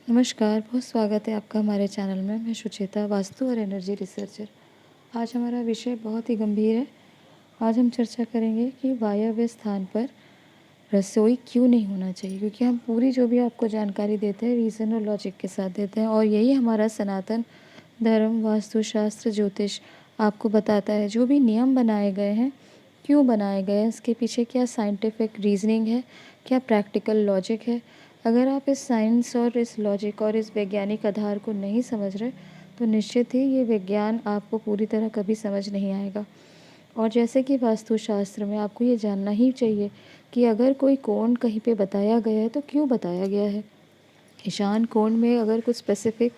नमस्कार, बहुत स्वागत है आपका हमारे चैनल में। मैं सुचेता, वास्तु और एनर्जी रिसर्चर। आज हमारा विषय बहुत ही गंभीर है। आज हम चर्चा करेंगे कि वायव्य स्थान पर रसोई क्यों नहीं होना चाहिए, क्योंकि हम पूरी जो भी आपको जानकारी देते हैं रीज़न और लॉजिक के साथ देते हैं, और यही हमारा सनातन धर्म, वास्तुशास्त्र, ज्योतिष आपको बताता है। जो भी नियम बनाए गए हैं, क्यों बनाए गए हैं, इसके पीछे क्या साइंटिफिक रीजनिंग है, क्या प्रैक्टिकल लॉजिक है। अगर आप इस साइंस और इस लॉजिक और इस वैज्ञानिक आधार को नहीं समझ रहे, तो निश्चित ही ये विज्ञान आपको पूरी तरह कभी समझ नहीं आएगा। और जैसे कि वास्तुशास्त्र में आपको ये जानना ही चाहिए कि अगर कोई कोण कहीं पे बताया गया है तो क्यों बताया गया है। ईशान कोण में अगर कुछ स्पेसिफिक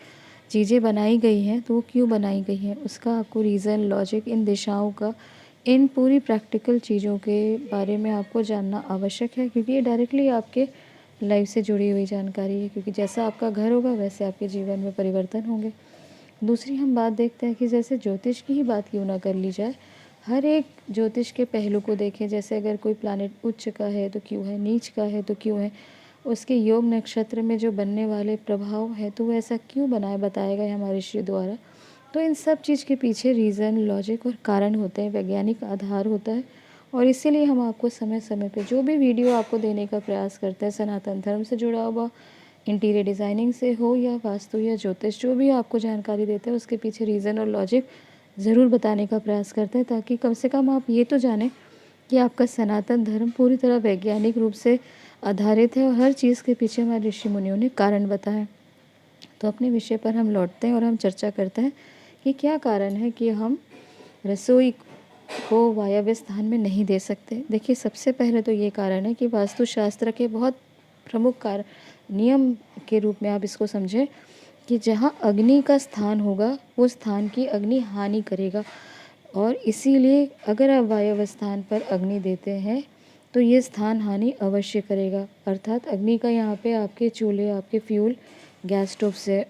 चीज़ें बनाई गई हैं तो वो क्यों बनाई गई हैं, उसका आपको रीज़न, लॉजिक, इन दिशाओं का, इन पूरी प्रैक्टिकल चीज़ों के बारे में आपको जानना आवश्यक है, क्योंकि ये डायरेक्टली आपके लाइफ से जुड़ी हुई जानकारी है। क्योंकि जैसा आपका घर होगा वैसे आपके जीवन में परिवर्तन होंगे। दूसरी हम बात देखते हैं कि जैसे ज्योतिष की ही बात क्यों ना कर ली जाए। हर एक ज्योतिष के पहलू को देखें। जैसे अगर कोई प्लानेट उच्च का है तो क्यों है, नीच का है तो क्यों है, उसके योग नक्षत्र में जो बनने वाले प्रभाव है तो वो ऐसा क्यों बनाए बताया गया है हमारे ऋषि द्वारा। तो इन सब चीज़ के पीछे रीज़न, लॉजिक और कारण होते हैं, वैज्ञानिक आधार होता है। और इसीलिए हम आपको समय समय पे जो भी वीडियो आपको देने का प्रयास करते हैं, सनातन धर्म से जुड़ा हुआ, इंटीरियर डिज़ाइनिंग से हो या वास्तु या ज्योतिष, जो भी आपको जानकारी देते हैं उसके पीछे रीज़न और लॉजिक ज़रूर बताने का प्रयास करते हैं, ताकि कम से कम आप ये तो जानें कि आपका सनातन धर्म पूरी तरह वैज्ञानिक रूप से आधारित है और हर चीज़ के पीछे हमारे ऋषि मुनियों ने कारण बताए। तो अपने विषय पर हम लौटते हैं और हम चर्चा करते हैं कि क्या कारण है कि हम रसोई को वायव्य स्थान में नहीं दे सकते। देखिए, सबसे पहले तो ये कारण है कि वास्तुशास्त्र के बहुत प्रमुख कार्य नियम के रूप में आप इसको समझें कि जहाँ अग्नि का स्थान होगा वो स्थान की अग्नि हानि करेगा। और इसीलिए अगर आप वायव्य स्थान पर अग्नि देते हैं तो ये स्थान हानि अवश्य करेगा। अर्थात अग्नि का यहाँ पे आपके चूल्हे, आपके फ्यूल, गैस स्टोव से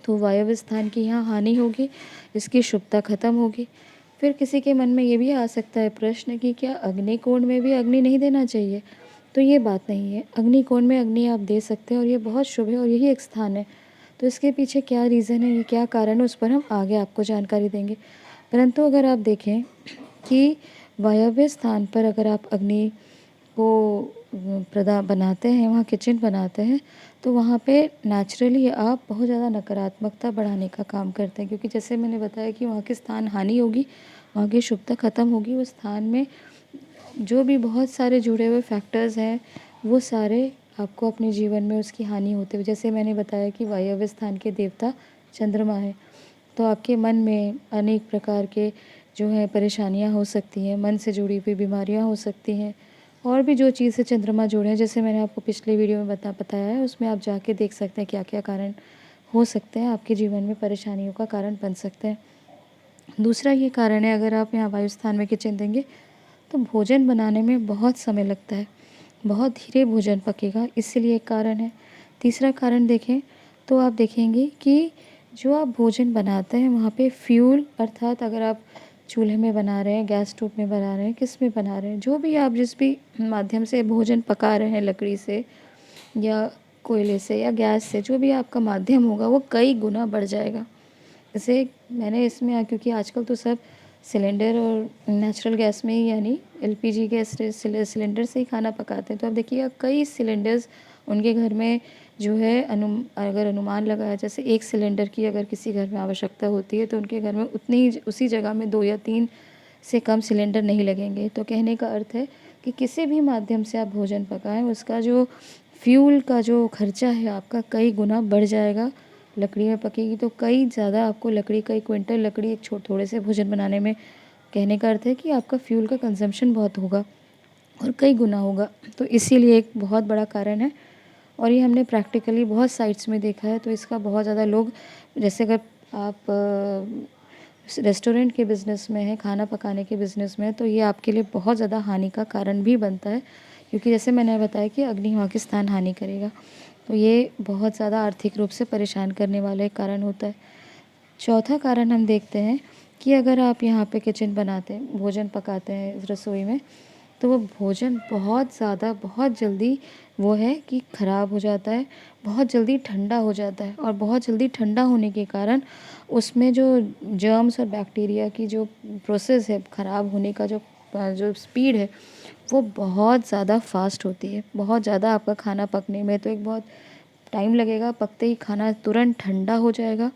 तो वायव्य स्थान की यहाँ हानि होगी, इसकी शुभता खत्म होगी। फिर किसी के मन में ये भी आ सकता है प्रश्न कि क्या अग्निकोण में भी अग्नि नहीं देना चाहिए। तो ये बात नहीं है, अग्निकोण में अग्नि आप दे सकते हैं और ये बहुत शुभ है और यही एक स्थान है। तो इसके पीछे क्या रीज़न है, ये क्या कारण है, उस पर हम आगे आपको जानकारी देंगे। परंतु अगर आप देखें कि वायव्य स्थान पर अगर आप अग्नि को बनाते हैं, वहाँ किचन बनाते हैं, तो वहाँ पे नेचुरली आप बहुत ज़्यादा नकारात्मकता बढ़ाने का काम करते हैं। क्योंकि जैसे मैंने बताया कि वहाँ की स्थान हानि होगी, वहाँ की शुभता ख़त्म होगी। उस स्थान में जो भी बहुत सारे जुड़े हुए फैक्टर्स हैं वो सारे आपको अपने जीवन में उसकी हानि होते हुए, जैसे मैंने बताया कि वायव्य स्थान के देवता चंद्रमा है, तो आपके मन में अनेक प्रकार के जो है परेशानियाँ हो सकती हैं, मन से जुड़ी हुई बीमारियाँ हो सकती हैं। और भी जो चीज़ से चंद्रमा जुड़े हैं, जैसे मैंने आपको पिछले वीडियो में बताया है, उसमें आप जाके देख सकते हैं क्या क्या कारण हो सकते हैं, आपके जीवन में परेशानियों का कारण बन सकते हैं। दूसरा ये कारण है, अगर आप यहाँ वायु स्थान में किचन देंगे तो भोजन बनाने में बहुत समय लगता है, बहुत धीरे भोजन पकेगा, इसीलिए एक कारण है। तीसरा कारण देखें तो आप देखेंगे कि जो आप भोजन बनाते हैं वहाँ पे फ्यूल, अर्थात अगर आप चूल्हे में बना रहे हैं, गैस स्टोव में बना रहे हैं, किस में बना रहे हैं, जो भी आप जिस भी माध्यम से भोजन पका रहे हैं, लकड़ी से या कोयले से या गैस से, जो भी आपका माध्यम होगा वो कई गुना बढ़ जाएगा। जैसे मैंने इसमें क्योंकि आजकल तो सब सिलेंडर और नेचुरल गैस में ही, यानी एलपीजी गैस सिलेंडर से ही खाना पकाते हैं, तो आप देखिएगा कई सिलेंडर्स उनके घर में जो है अगर अनुमान लगाया, जैसे एक सिलेंडर की अगर किसी घर में आवश्यकता होती है तो उनके घर में उतनी उसी जगह में 2 या 3 से कम सिलेंडर नहीं लगेंगे। तो कहने का अर्थ है कि किसी भी माध्यम से आप भोजन पकाएं, उसका जो फ्यूल का जो खर्चा है आपका कई गुना बढ़ जाएगा। लकड़ी में पकेगी तो कई ज़्यादा आपको लकड़ी, कई क्विंटल लकड़ी एक थोड़े से भोजन बनाने में, कहने का अर्थ है कि आपका फ्यूल का कंजम्पशन बहुत होगा और कई गुना होगा। तो इसीलिए एक बहुत बड़ा कारण है और ये हमने प्रैक्टिकली बहुत साइट्स में देखा है। तो इसका बहुत ज़्यादा लोग, जैसे अगर आप रेस्टोरेंट के बिज़नेस में हैं, खाना पकाने के बिज़नेस में है, तो ये आपके लिए बहुत ज़्यादा हानि का कारण भी बनता है, क्योंकि जैसे मैंने बताया कि अग्नि वहाँ की स्थान हानि करेगा। तो ये बहुत ज़्यादा आर्थिक रूप से परेशान करने वाला एक कारण होता है। चौथा कारण हम देखते हैं कि अगर आप यहाँ पे किचन बनाते हैं, भोजन पकाते हैं इस रसोई में, तो वो भोजन बहुत जल्दी वो है कि ख़राब हो जाता है, बहुत जल्दी ठंडा हो जाता है और बहुत जल्दी ठंडा होने के कारण उसमें जो जर्म्स और बैक्टीरिया की जो प्रोसेस है ख़राब होने का जो स्पीड है वो बहुत ज़्यादा फ़ास्ट होती है। बहुत ज़्यादा आपका खाना पकने में तो एक बहुत टाइम लगेगा, पकते ही खाना तुरंत ठंडा हो जाएगा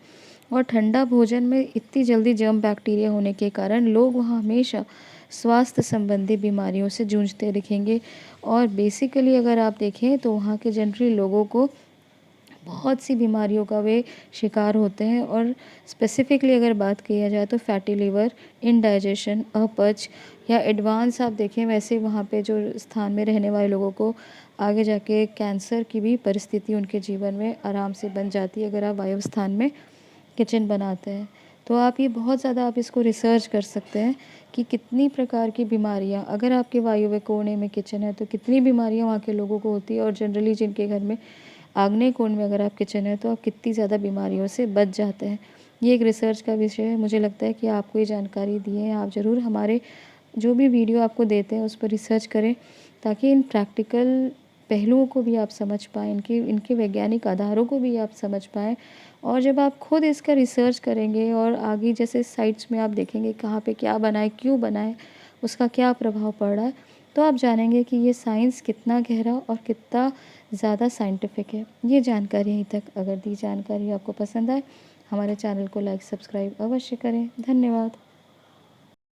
और ठंडा भोजन में इतनी जल्दी जर्म बैक्टीरिया होने के कारण लोग वहाँ हमेशा स्वास्थ्य संबंधी बीमारियों से जूझते दिखेंगे। और बेसिकली अगर आप देखें तो वहाँ के जनरली लोगों को बहुत सी बीमारियों का वे शिकार होते हैं और स्पेसिफ़िकली अगर बात किया जाए तो फैटी लिवर, इंडाइजेशन, अपच या एडवांस आप देखें वैसे वहाँ पे जो स्थान में रहने वाले लोगों को आगे जाके कैंसर की भी परिस्थिति उनके जीवन में आराम से बन जाती है अगर आप वायु स्थान में किचन बनाते हैं। तो आप ये बहुत ज़्यादा आप इसको रिसर्च कर सकते हैं कि कितनी प्रकार की बीमारियाँ अगर आपके वायुव्य कोने में किचन है तो कितनी बीमारियाँ वहाँ के लोगों को होती है और जनरली जिनके घर में आग्नेय कोण में अगर आप किचन है तो आप कितनी ज़्यादा बीमारियों से बच जाते हैं। ये एक रिसर्च का विषय है। मुझे लगता है कि आपको ये जानकारी दी है, आप ज़रूर हमारे जो भी वीडियो आपको देते हैं उस पर रिसर्च करें ताकि इन प्रैक्टिकल पहलुओं को भी आप समझ पाएँ, इनके इनके वैज्ञानिक आधारों को भी आप समझ पाएँ। और जब आप खुद इसका रिसर्च करेंगे और आगे जैसे साइट्स में आप देखेंगे कहाँ पे क्या बनाए, क्यों बनाए, उसका क्या प्रभाव पड़ रहा है, तो आप जानेंगे कि ये साइंस कितना गहरा और कितना ज़्यादा साइंटिफिक है। ये जानकारी यहीं तक। अगर दी जानकारी आपको पसंद आए, हमारे चैनल को लाइक, सब्सक्राइब अवश्य करें। धन्यवाद।